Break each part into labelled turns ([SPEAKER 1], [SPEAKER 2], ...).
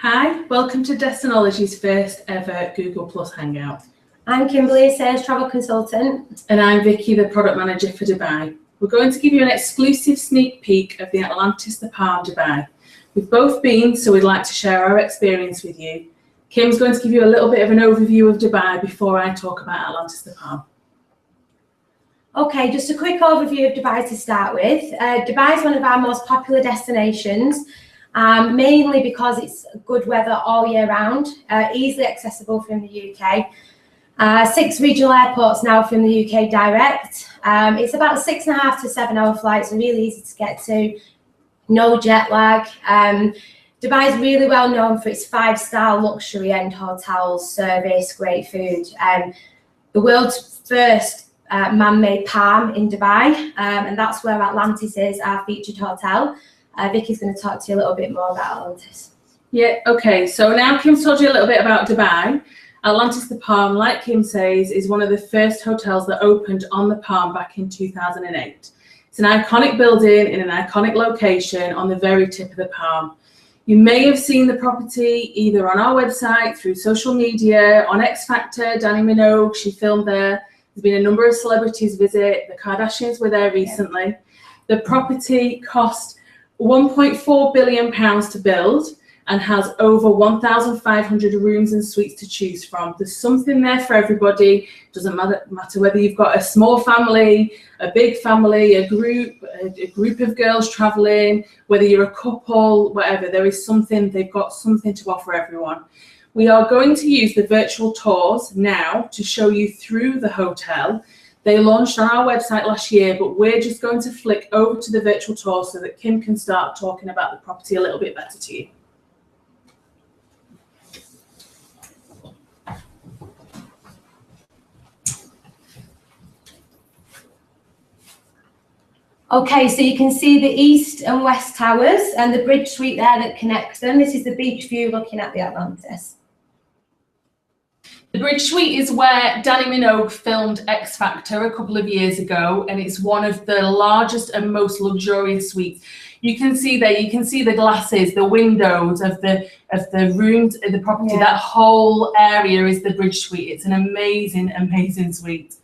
[SPEAKER 1] Hi, welcome to Destinology's first ever Google Plus Hangout.
[SPEAKER 2] I'm Kimberly, Sales Travel Consultant.
[SPEAKER 1] And I'm Vicky, the Product Manager for Dubai. We're going to give you an exclusive sneak peek of the Atlantis, the Palm, Dubai. We've both been, so we'd like to share our experience with you. Kim's going to give you a little bit of an overview of Dubai before I talk about Atlantis, the Palm.
[SPEAKER 2] Okay, just a quick overview of Dubai to start with. Dubai is one of our most popular destinations, mainly because it's good weather all year round, easily accessible from the UK. 6 regional airports now from the UK direct. It's about a 6.5 to 7 hour flight, so really easy to get to, no jet lag. Dubai is really well known for its 5-star luxury end hotels, service, great food. The world's first man-made palm in Dubai, and that's where Atlantis is, our featured hotel. Vicky's going to talk to you a little bit more about Atlantis.
[SPEAKER 1] Yeah, okay, so now Kim's told you a little bit about Dubai. Atlantis the Palm, like Kim says, is one of the first hotels that opened on the Palm back in 2008. It's an iconic building in an iconic location on the very tip of the Palm. You may have seen the property either on our website, through social media, on X Factor, Dani Minogue, she filmed there. There's been a number of celebrities visit. The Kardashians were there recently. Yeah. The property cost £1.4 billion to build and has over 1,500 rooms and suites to choose from. There's something there for everybody. Doesn't matter whether you've got a small family, a big family, a group of girls traveling, whether you're a couple, whatever. There is something, they've got something to offer everyone. We are going to use the virtual tours now to show you through the hotel. They launched on our website last year, but we're just going to flick over to the virtual tour so that Kim can start talking about the property a little bit better to you.
[SPEAKER 2] Okay, so you can see the east and west towers and the bridge suite there that connects them. This is the beach view looking at the Atlantis.
[SPEAKER 1] The bridge suite is where Dani Minogue filmed X Factor a couple of years ago, and it's one of the largest and most luxurious suites. You can see there, you can see the glasses, the windows of the rooms in the property. Yeah. That whole area is the bridge suite. It's an amazing, amazing suite.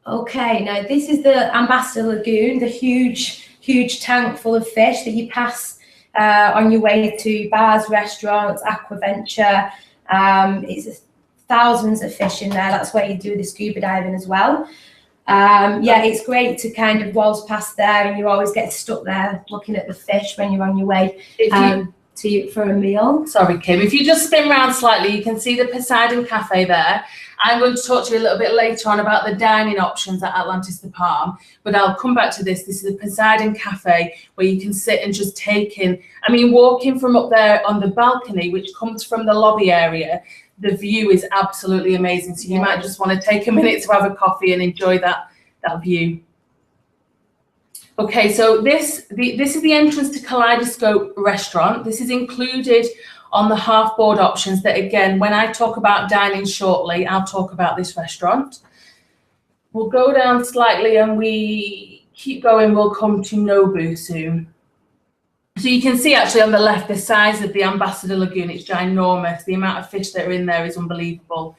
[SPEAKER 2] Okay, now this is the Ambassador Lagoon, the huge tank full of fish that you pass on your way to bars, restaurants, aquaventure. It's thousands of fish in there. That's where you do the scuba diving as well. Yeah, it's great to kind of waltz past there, and you always get stuck there looking at the fish when you're on your way for a meal.
[SPEAKER 1] Sorry, Kim. If you just spin around slightly, you can see the Poseidon Cafe there. I'm going to talk to you a little bit later on about the dining options at Atlantis the Palm, but I'll come back to this. This is the Poseidon Cafe where you can sit and just take in. I mean, walking from up there on the balcony, which comes from the lobby area, the view is absolutely amazing. So you might just want to take a minute to have a coffee and enjoy that view. Okay, so this is the entrance to Kaleidoscope Restaurant. This is included on the half board options that, again, when I talk about dining shortly, I'll talk about this restaurant. We'll go down slightly and we keep going, we'll come to Nobu soon. So you can see actually on the left, the size of the Ambassador Lagoon, it's ginormous. The amount of fish that are in there is unbelievable.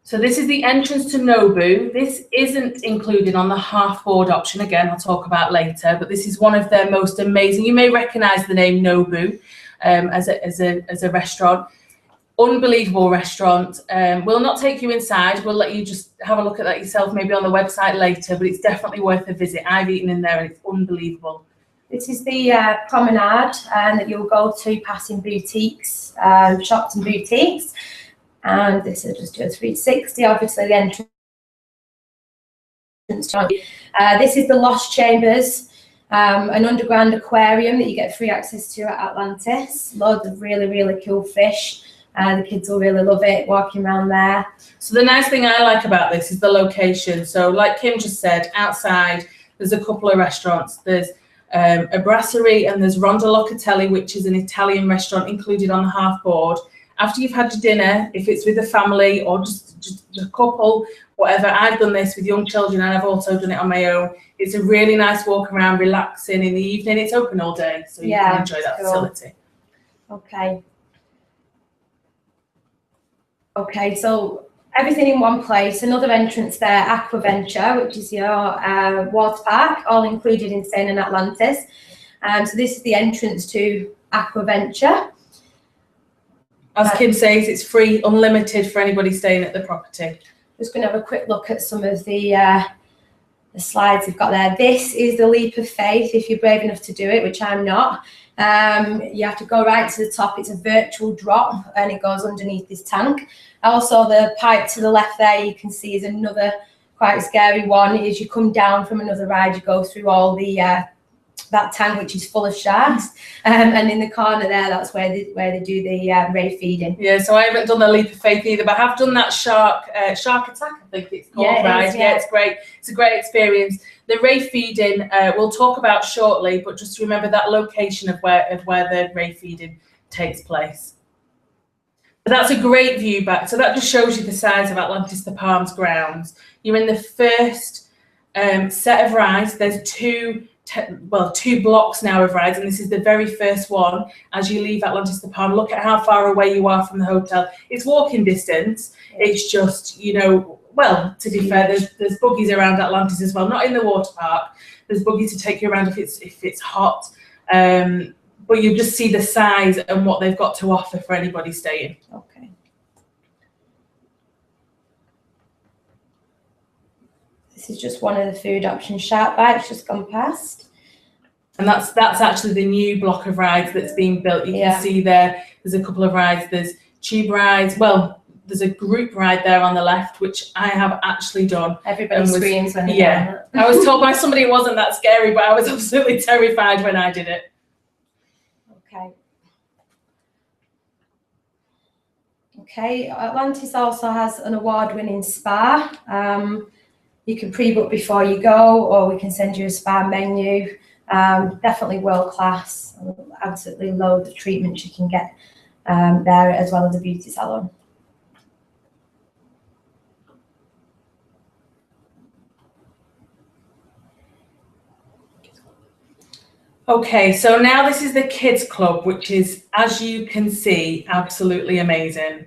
[SPEAKER 1] So this is the entrance to Nobu. This isn't included on the half board option. Again, I'll talk about later, but this is one of their most amazing. You may recognize the name Nobu as a restaurant. Unbelievable restaurant. We'll not take you inside. We'll let you just have a look at that yourself, maybe on the website later, but it's definitely worth a visit. I've eaten in there and it's unbelievable.
[SPEAKER 2] This is the promenade that you'll go to passing boutiques, shops and boutiques. And this will just do a 360, obviously the entrance. This is the Lost Chambers, an underground aquarium that you get free access to at Atlantis. Loads of really, really cool fish. The kids will really love it, walking around there.
[SPEAKER 1] So the nice thing I like about this is the location. So like Kim just said, outside, there's a couple of restaurants. There's a brasserie and there's Ronda Locatelli, which is an Italian restaurant included on the half board. after you've had your dinner, if it's with a family or just a couple, whatever. I've done this with young children and I've also done it on my own. It's a really nice walk around, relaxing in the evening. It's open all day, so you can enjoy that facility.
[SPEAKER 2] Okay. Okay, so everything in one place. Another entrance there, Aquaventure, which is your water park, all included in staying in Atlantis. So this is the entrance to Aquaventure.
[SPEAKER 1] As Kim says, it's free, unlimited for anybody staying at the property.
[SPEAKER 2] Just going to have a quick look at some of the slides we've got there. This is the leap of faith, if you're brave enough to do it, which I'm not. You have to go right to the top. It's a virtual drop and it goes underneath this tank. Also, the pipe to the left there, you can see, is another quite scary one. As you come down from another ride, you go through all the that tank, which is full of sharks, and in the corner there, that's where they do the ray feeding.
[SPEAKER 1] Yeah, so I haven't done the leap of faith either, but I have done that shark attack, I think it's called, right? Yeah, it's great. It's a great experience. The ray feeding we'll talk about shortly, but just remember that location of where the ray feeding takes place. But that's a great view back. So that just shows you the size of Atlantis the Palms grounds. You're in the first set of rides. There's two blocks now of rides, and this is the very first one. As you leave Atlantis the Palm, look at how far away you are from the hotel. It's walking distance. It's just, well, to be fair, there's buggies around Atlantis as well, not in the water park. There's buggies to take you around if it's hot, but you just see the size and what they've got to offer for anybody staying.
[SPEAKER 2] Okay. This is just one of the food options. Shark bites just gone past.
[SPEAKER 1] And that's actually the new block of rides that's being built. You can see there's a couple of rides. There's tube rides. Well, there's a group ride there on the left, which I have actually done.
[SPEAKER 2] Everybody screams when they
[SPEAKER 1] I was told by somebody it wasn't that scary, but I was absolutely terrified when I did it.
[SPEAKER 2] Okay. Okay, Atlantis also has an award-winning spa. You can pre-book before you go, or we can send you a spa menu. Definitely world class. Absolutely loads of treatments you can get there, as well as a beauty salon.
[SPEAKER 1] Okay, so now this is the kids club, which is, as you can see, absolutely amazing.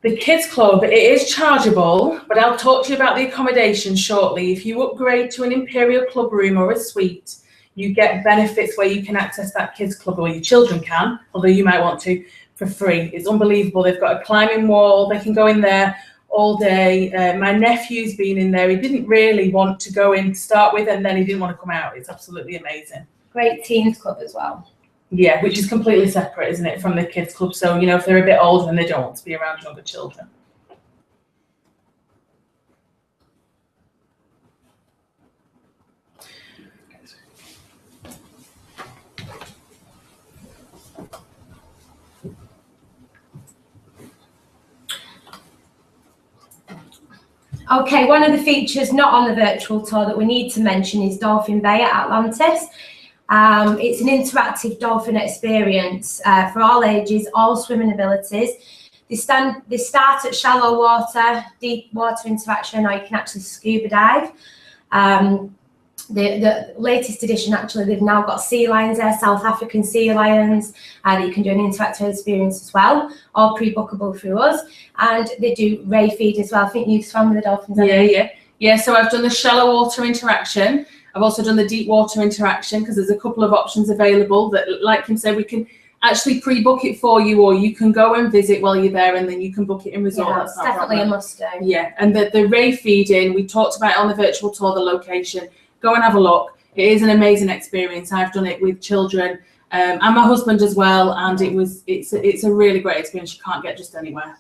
[SPEAKER 1] The kids club, it is chargeable, but I'll talk to you about the accommodation shortly. If you upgrade to an Imperial Club room or a suite, you get benefits where you can access that kids club, or your children can, although you might want to, for free. It's unbelievable. They've got a climbing wall. They can go in there all day. My nephew's been in there. He didn't really want to go in to start with, and then he didn't want to come out. It's absolutely amazing.
[SPEAKER 2] Great teens club as well.
[SPEAKER 1] Yeah, which is completely separate, isn't it, from the kids club? So, if they're a bit older and they don't want to be around younger children.
[SPEAKER 2] Okay, one of the features not on the virtual tour that we need to mention is Dolphin Bay at Atlantis. It's an interactive dolphin experience for all ages, all swimming abilities. They start at shallow water, deep water interaction, or you can actually scuba dive. The latest edition, actually, they've now got sea lions there, South African sea lions, that you can do an interactive experience as well, all pre-bookable through us. And they do ray feed as well. I think you've swam with the dolphins.
[SPEAKER 1] Yeah, so I've done the shallow water interaction. I've also done the deep water interaction, because there's a couple of options available that, like Kim said, we can actually pre-book it for you, or you can go and visit while you're there, and then you can book it in resort.
[SPEAKER 2] Yeah, that's definitely a must do.
[SPEAKER 1] Yeah, and the ray feeding, we talked about it on the virtual tour, the location. Go and have a look. It is an amazing experience. I've done it with children and my husband as well, and it's a really great experience you can't get just anywhere.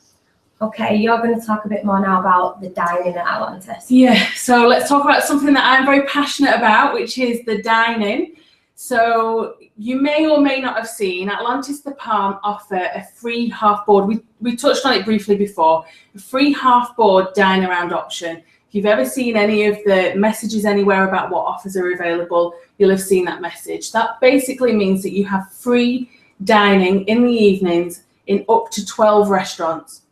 [SPEAKER 2] Okay, you're going to talk a bit more now about the dining at Atlantis.
[SPEAKER 1] Yeah, so let's talk about something that I'm very passionate about, which is the dining. So you may or may not have seen Atlantis the Palm offer a free half board. We touched on it briefly before. A free half board dine around option. If you've ever seen any of the messages anywhere about what offers are available, you'll have seen that message. That basically means that you have free dining in the evenings in up to 12 restaurants.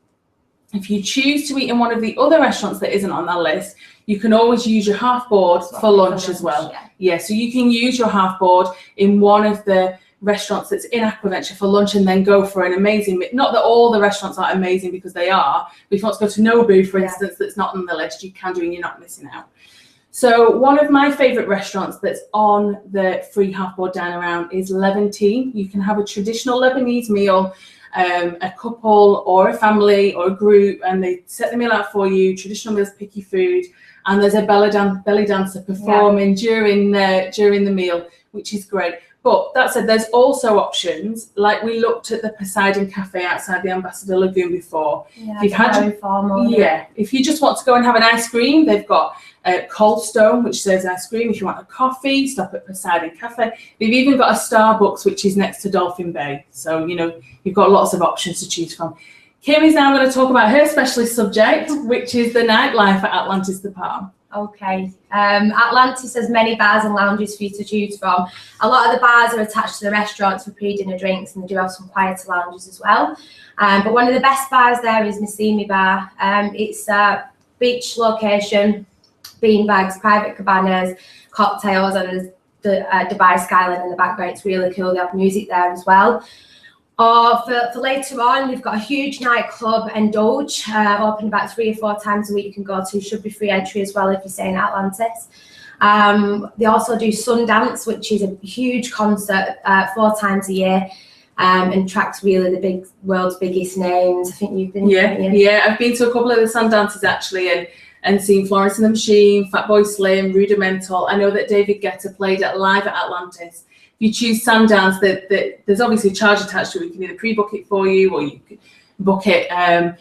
[SPEAKER 1] If you choose to eat in one of the other restaurants that isn't on that list, you can always use your half board for lunch as well. Yeah, so you can use your half board in one of the restaurants that's in Aquaventure for lunch and then go for an amazing, not that all the restaurants are amazing, because they are, but if you want to go to Nobu, for instance, that's not on the list, you can do, and you're not missing out. So one of my favourite restaurants that's on the free half board dine around is Levantine. You can have a traditional Lebanese meal, a couple or a family or a group, and they set the meal out for you. Traditional meals, picky food, and there's a belly dancer performing during the meal, which is great. But that said, there's also options, like we looked at the Poseidon Cafe outside the Ambassador Lagoon before.
[SPEAKER 2] Yeah,
[SPEAKER 1] if you just want to go and have an ice cream, they've got Cold Stone, which serves ice cream. If you want a coffee, stop at Poseidon Cafe. They've even got a Starbucks, which is next to Dolphin Bay. So, you know, you've got lots of options to choose from. Kim is now going to talk about her specialist subject, which is the nightlife at Atlantis the Palm.
[SPEAKER 2] Okay, Atlantis has many bars and lounges for you to choose from. A lot of the bars are attached to the restaurants for pre-dinner drinks, and they do have some quieter lounges as well. But one of the best bars there is Nasimi Bar. It's a beach location, beanbags, private cabanas, cocktails, and there's the Dubai skyline in the background. It's really cool. They have music there as well. Or for later on, we've got a huge nightclub, Indulge, open about 3 or 4 times a week. You can go to, should be free entry as well if you're staying at Atlantis. They also do Sundance, which is a huge concert 4 times a year, and tracks really the world's biggest names. I think you've been.
[SPEAKER 1] Yeah, I've been to a couple of the Sundances actually, and seen Florence and the Machine, Fatboy Slim, Rudimental. I know that David Guetta played live at Atlantis. If you choose Sundance, there's obviously a charge attached to it. We can either pre-book it for you or you can book it. And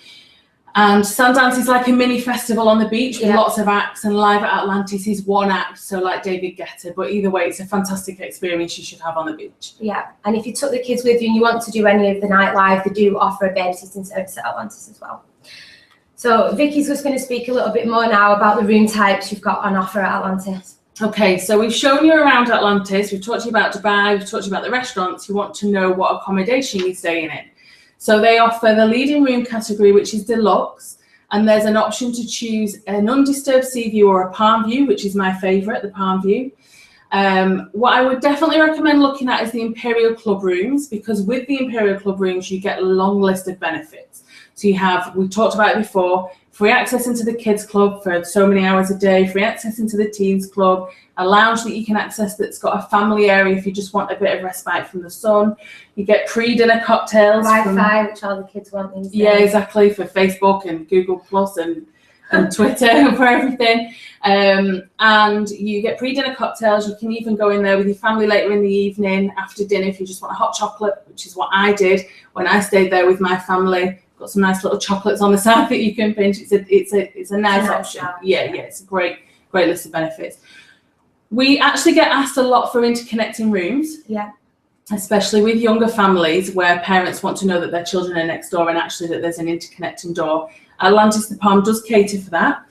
[SPEAKER 1] Sundance is like a mini festival on the beach with lots of acts, and live at Atlantis is one act, so like David Guetta. But either way, it's a fantastic experience you should have on the beach.
[SPEAKER 2] Yeah, and if you took the kids with you and you want to do any of the nightlife, they do offer a babysitting service at Atlantis as well. So Vicky's just going to speak a little bit more now about the room types you've got on offer at Atlantis.
[SPEAKER 1] Okay, so we've shown you around Atlantis, we've talked to you about Dubai, we've talked to you about the restaurants. You want to know what accommodation you're staying in. So they offer the leading room category, which is deluxe, and there's an option to choose an undisturbed sea view or a palm view, which is my favourite, the palm view. What I would definitely recommend looking at is the Imperial Club rooms, because with the Imperial Club rooms, you get a long list of benefits. So you have, we talked about it before, free access into the kids club for so many hours a day, free access into the teens club, a lounge that you can access that's got a family area if you just want a bit of respite from the sun. You get pre-dinner cocktails.
[SPEAKER 2] Wi-Fi, which all the kids want these days.
[SPEAKER 1] Yeah, exactly, for Facebook and Google Plus and Twitter and for everything. And you get pre-dinner cocktails. You can even go in there with your family later in the evening after dinner if you just want a hot chocolate, which is what I did when I stayed there with my family. Got some nice little chocolates on the side that you can pinch. It's a nice option. Yeah, it's a great list of benefits. We actually get asked a lot for interconnecting rooms.
[SPEAKER 2] Yeah.
[SPEAKER 1] Especially with younger families where parents want to know that their children are next door and actually that there's an interconnecting door. Atlantis the Palm does cater for that,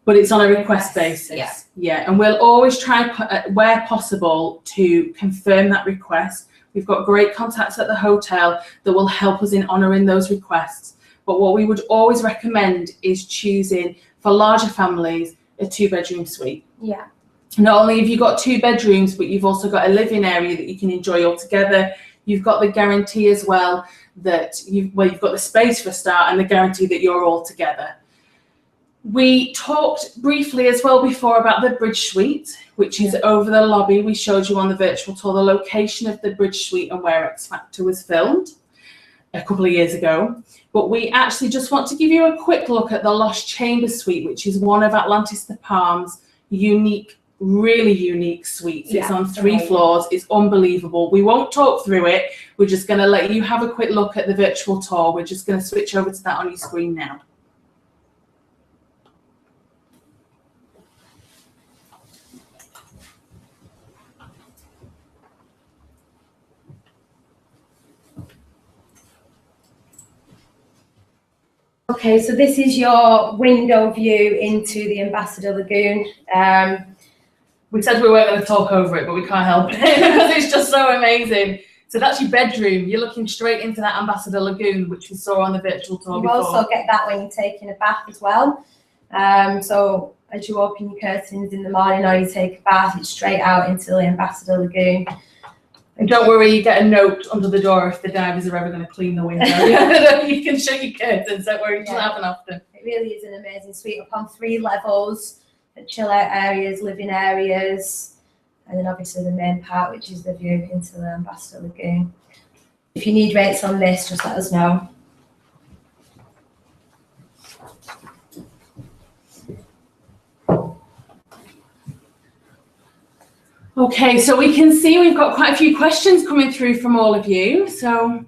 [SPEAKER 1] but it's on a request basis. Yeah, and we'll always try where possible to confirm that request. We've got great contacts at the hotel that will help us in honouring those requests. But what we would always recommend is choosing, for larger families, a 2-bedroom suite.
[SPEAKER 2] Yeah.
[SPEAKER 1] Not only have you got 2 bedrooms, but you've also got a living area that you can enjoy all together. You've got the guarantee as well that you've got the space for a start and the guarantee that you're all together. We talked briefly as well before about the Bridge Suite, which is over the lobby. We showed you on the virtual tour the location of the Bridge Suite and where X Factor was filmed a couple of years ago. But we actually just want to give you a quick look at the Lost Chamber Suite, which is one of Atlantis the Palm's really unique suites. It's on 3 floors. It's unbelievable. We won't talk through it. We're just going to let you have a quick look at the virtual tour. We're just going to switch over to that on your screen now.
[SPEAKER 2] Okay, so this is your window view into the Ambassador Lagoon.
[SPEAKER 1] We said we weren't going to talk over it, but we can't help it because it's just so amazing. So that's your bedroom. You're looking straight into that Ambassador Lagoon, which we saw on the virtual tour
[SPEAKER 2] You
[SPEAKER 1] before.
[SPEAKER 2] also get that when you're taking a bath as well. So as you open your curtains in the morning or you take a bath, it's straight out into the Ambassador Lagoon.
[SPEAKER 1] And don't worry, you get a note under the door if the divers are ever going to clean the window. You can shut your curtains, don't worry, it doesn't happen often.
[SPEAKER 2] It really is an amazing suite up on 3 levels, chill out areas, living areas, and then obviously the main part, which is the view into the Ambassador Lagoon. If you need rates on this, just let us know.
[SPEAKER 1] Okay, so we can see we've got quite a few questions coming through from all of you. So,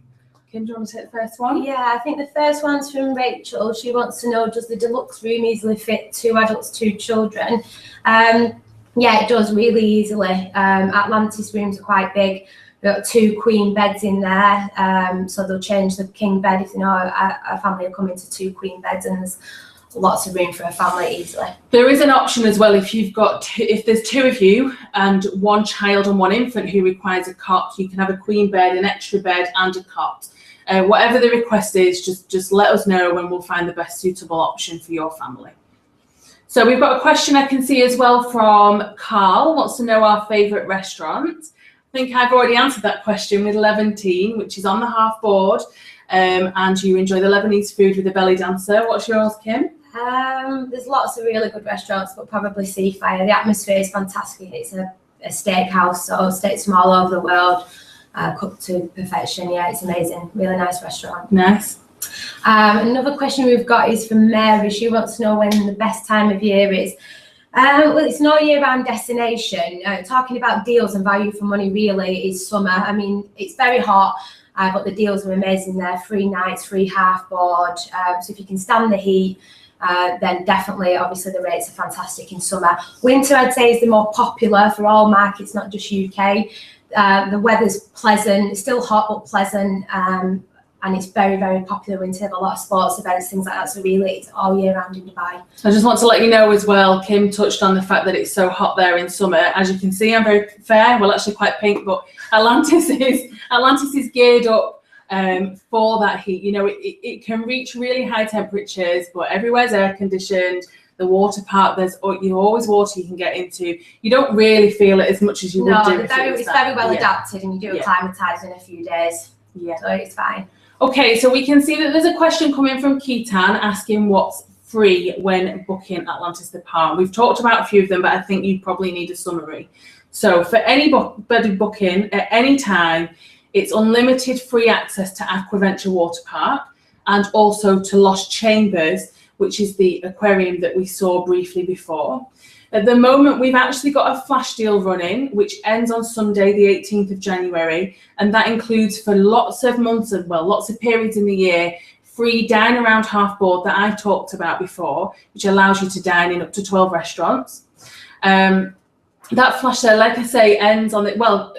[SPEAKER 1] Kim, do you want to take the first one?
[SPEAKER 2] Yeah, I think the first one's from Rachel. She wants to know, does the deluxe room easily fit 2 adults, 2 children? Yeah, it does really easily. Atlantis rooms are quite big. We've got 2 queen beds in there, so they'll change the king bed if you know a family will come into 2 queen beds, and there's lots of room for a family easily.
[SPEAKER 1] There is an option as well if you've got if there's 2 of you and 1 child and 1 infant who requires a cot, you can have a queen bed, an extra bed, and a cot. Whatever the request is, just let us know and we'll find the best suitable option for your family. So we've got a question I can see as well from Carl, wants to know our favourite restaurant. I think I've already answered that question with Levantine, which is on the half board, and you enjoy the Lebanese food with a belly dancer. What's yours, Kim?
[SPEAKER 2] There's lots of really good restaurants, but probably Seafire. The atmosphere is fantastic. It's a steakhouse, so steaks from all over the world, cooked to perfection. Yeah, it's amazing. Really nice restaurant.
[SPEAKER 1] Nice.
[SPEAKER 2] Another question we've got is from Mary. She wants to know when the best time of year is. Well, it's no year-round destination. Talking about deals and value for money really is summer. I mean, it's very hot, but the deals are amazing there. 3 nights, free half board. So if you can stand the heat, then definitely, obviously, the rates are fantastic in summer. Winter, I'd say, is the more popular for all markets, not just UK. The weather's pleasant. It's still hot, but pleasant. And it's very, very popular winter. Have a lot of sports events, things like that. So really, it's all year round in Dubai.
[SPEAKER 1] I just want to let you know as well, Kim touched on the fact that it's so hot there in summer. As you can see, I'm very fair. Well, actually quite pink, but Atlantis is geared up for that heat. You know, it can reach really high temperatures, but everywhere's air conditioned. The water park, there's always water you can get into. You don't really feel it as much as you would do.
[SPEAKER 2] It's very well adapted, and you do acclimatise in a few days.
[SPEAKER 1] Yeah.
[SPEAKER 2] So it's fine.
[SPEAKER 1] Okay, so we can see that there's a question coming from Keaton asking what's free when booking Atlantis the Palm. We've talked about a few of them, but I think you probably need a summary. So for anybody booking at any time, it's unlimited free access to Aquaventure Water Park and also to Lost Chambers, which is the aquarium that we saw briefly before. At the moment, we've actually got a flash deal running, which ends on Sunday, the 18th of January. And that includes for lots of months, lots of periods in the year, free dine around half board that I've talked about before, which allows you to dine in up to 12 restaurants. That flash sale, like I say, ends on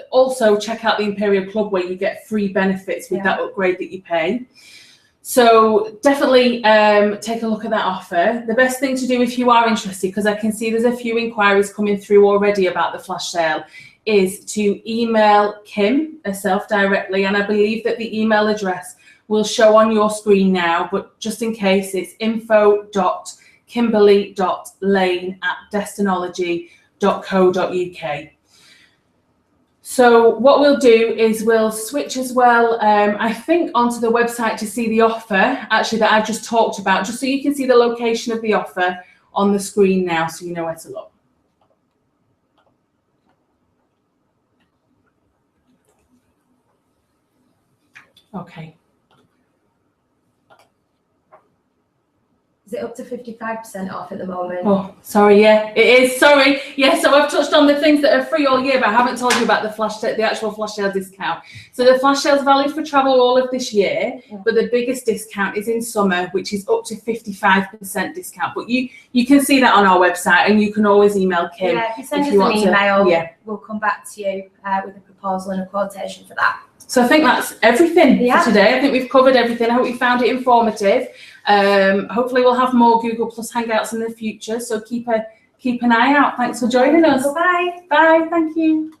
[SPEAKER 1] also check out the Imperial Club where you get free benefits with that upgrade that you pay. So definitely take a look at that offer. The best thing to do if you are interested, because I can see there's a few inquiries coming through already about the flash sale, is to email Kim herself directly. And I believe that the email address will show on your screen now, but just in case, it's info.kimberly.lane@destinology.co.uk. So what we'll do is we'll switch as well, I think, onto the website to see the offer, actually, that I've just talked about, just so you can see the location of the offer on the screen now, so you know where to look. Okay.
[SPEAKER 2] Is it up to 55% off at the moment?
[SPEAKER 1] Oh, sorry, yeah, it is, sorry. Yeah, so I've touched on the things that are free all year, but I haven't told you about the actual flash sale discount. So the flash sale is valid for travel all of this year, but the biggest discount is in summer, which is up to 55% discount. But you can see that on our website, and you can always email Kim.
[SPEAKER 2] Yeah, if you send us an email, we'll come back to you with a proposal and a quotation for that.
[SPEAKER 1] So I think that's everything for today. I think we've covered everything. I hope you found it informative. Hopefully we'll have more Google Plus Hangouts in the future, so keep an eye out. Thanks for joining us.
[SPEAKER 2] Bye.
[SPEAKER 1] Bye. Thank you.